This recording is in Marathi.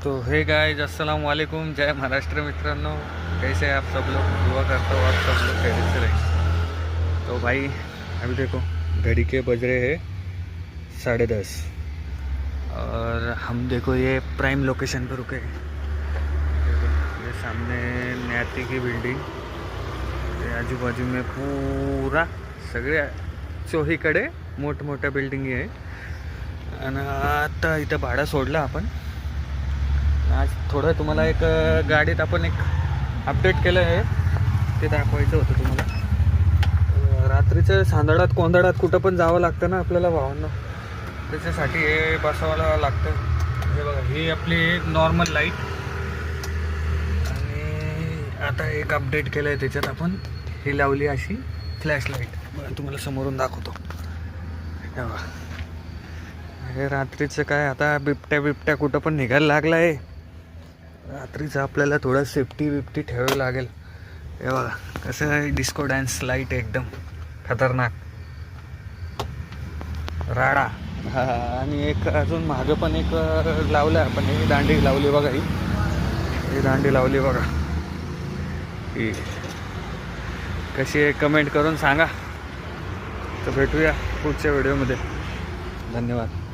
तो हे गाइस अस्सलाम वालेकुम, जय महाराष्ट्र मित्रांनो। कैसे हैं आप सब लोग? दुआ करता हूँ आप सब लोग खैरियत से रहें। तो भाई अभी देखो घड़ी के बज रहे हैं 10:30 और हम देखो ये प्राइम लोकेशन पर रुके हैं। देखो ये सामने न्याती की बिल्डिंग, आजूबाजू में पूरा सगळ्या चोहीकडे मोठमोठ्या बिल्डिंगी आहे। आणि आता इथं भाडं सोडलं आपण। आज थोडं तुम्हाला एक गाडीत आपण एक अपडेट केलं आहे, ते दाखवायचं होतं तुम्हाला। रात्रीचं सांदडात कोंदडात कुठं पण जावं लागतं ना आपल्याला भावांना, त्याच्यासाठी हे बसवायला लागतं। हे बघा ही आपली नॉर्मल लाईट, आणि आता एक अपडेट केलं आहे त्याच्यात आपण ही लावली अशी फ्लॅश लाईट। तुम्हाला समोरून दाखवतो। हे बघा हे रात्रीचं काय, आता बिबट्या कुठं पण निघायला लागला आहे। रात्रीचं आपल्याला थोडं सेफ्टी बिफ्टी ठेवावी लागेल। हे बघा कसं आहे डिस्को डान्स लाईट, एकदम खतरनाक राडा। हा आणि एक अजून मागं पण एक लावलं आपण, ही दांडी लावली बघा, ही दांडी लावली बघा। ही कशी आहे कमेंट करून सांगा। तर भेटूया पुढच्या व्हिडिओमध्ये। धन्यवाद।